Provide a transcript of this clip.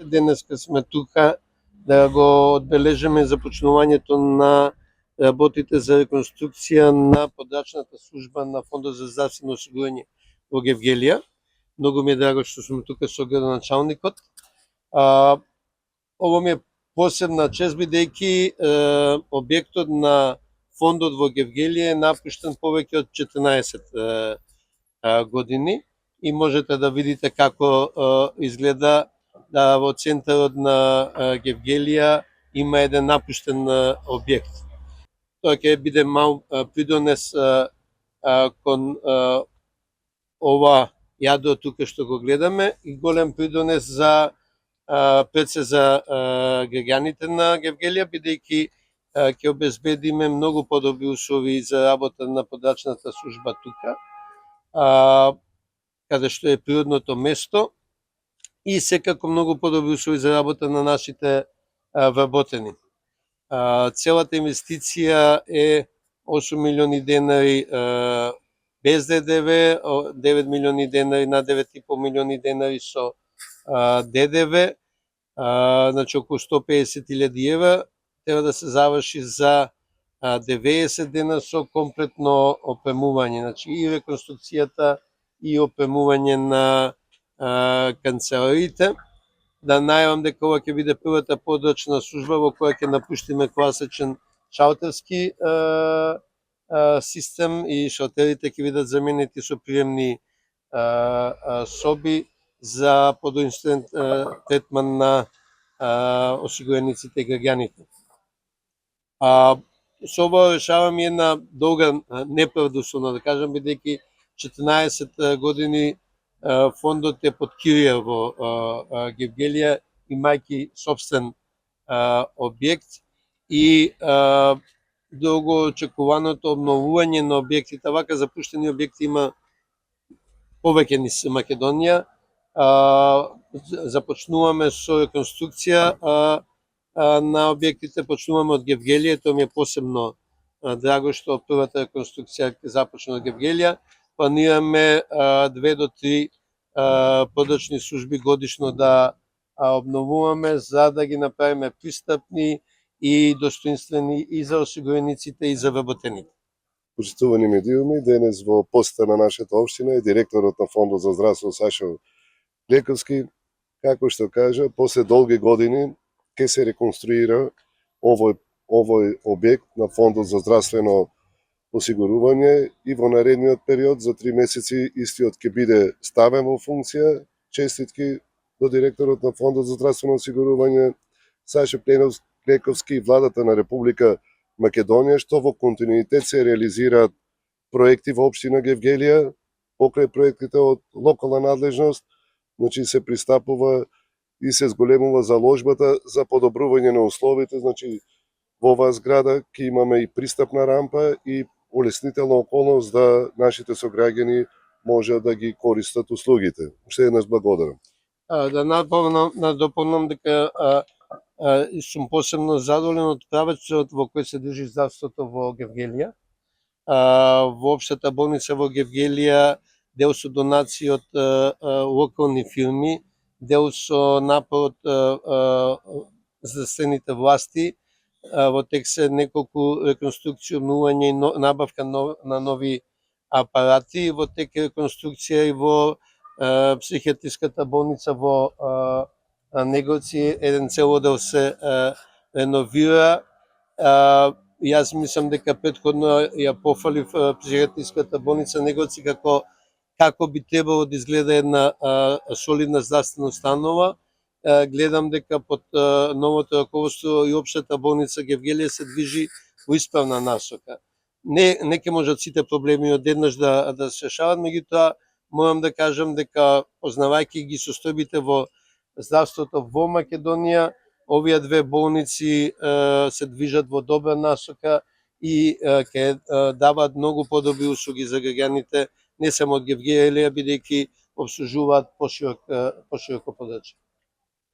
Денеска сме тука да го одбележиме започнувањето на работите за реконструкција на подрачната служба на Фондот за здравствено осигурање во Гевгелија. Многу ми е драго што сме тука со градоначалникот. Ово ми е посебна чест бидејќи објектот на фондот во Гевгелија е напуштен повеќе од 14 години и можете да видите како изгледа во центарот на Гевгелија има еден напуштен објект. Тоа ќе биде мал придонес кон ова јадро тука што го гледаме и голем придонес за пред се за граѓаните на Гевгелија, бидејќи ќе обезбедиме многу подобри услови за работа на подрачната служба тука, каде што е природното место и секако многу подобри услови за работа на нашите вработени. Целата инвестиција е 8 милиони денари без ДДВ, 9 милиони денари на 9,5 милиони денари со ДДВ, значи околу 150.000 евра треба да се заврши за 90 дена со комплетно опремување, значи и реконструкцијата и опремување на канцелариите. Да најавам дека ова ќе биде првата подрачна служба во која ќе напуштиме класичен шалтерски систем и шалтерите ќе бидат заменети со приемни соби за подостоен третман на осигурениците и граѓаните. Со ова решаваме една долга неправда, да кажам, бидејќи 14 години фондот е под кирија во Гевгелија, имајќи собствен објект и долго очекуваното обновување на објектите. Вака запуштени објекти има повеќе низ Македонија. Започнуваме со реконструкција на објектите, почнуваме од Гевгелија, тоа ми е посебно драго што првата реконструкција ќе започне од Гевгелија. Планираме 2 до 3 подрачни служби годишно да обновуваме за да ги направиме пристапни и достоинствени и за осигурениците и за вработените. Почитувани медиуми, денес во посета на нашата општина е директорот на Фондот за здравство Сашо Лековски, како што кажа, после долги години ќе се реконструира овој објект на Фондот за здравствено осигурување и во наредниот период за 3 месеци истиот ќе биде ставен во функција. Честитки до директорот на Фондот за здравствено осигурување Сашо Лековски и владата на Република Македонија, што во континуитет се реализираат проекти во општина Гевгелија, покрај проектите од локална надлежност, значи се пристапува и се зголемува заложбата за подобрување на условите, значи во оваа зграда ќе имаме и пристапна рампа и улеснителна околност да нашите сограѓани може да ги користат услугите. Уште еднаш благодарам. Да дополнам дека сум посебно задоволен од правецот во кој се држи здравството во Гевгелија. Во општата болница во Гевгелија дел со донации од локални фирми, дел со напор од здравствените власти, во тек се неколку реконструкции, обновување и набавка на нови апарати, во тек реконструкција и во психијатриската болница во Неговци, еден цел одел се реновира. Јас мислам дека претходно ја пофалив психијатриската болница Неговци како би требало да изгледа една солидна здравствена установа. Гледам дека под новото раководство и општата болница Гевгелија се движи во исправна насока. Не ќе можат сите проблеми одеднаш да се решават, меѓутоа морам да кажам дека познавајќи ги состојбите во здравството во Македонија, овие две болници се движат во добра насока и ќе даваат многу подобри услуги за граѓаните, не само од Гевгелија, бидејќи обслужуваат пошироко подрачје.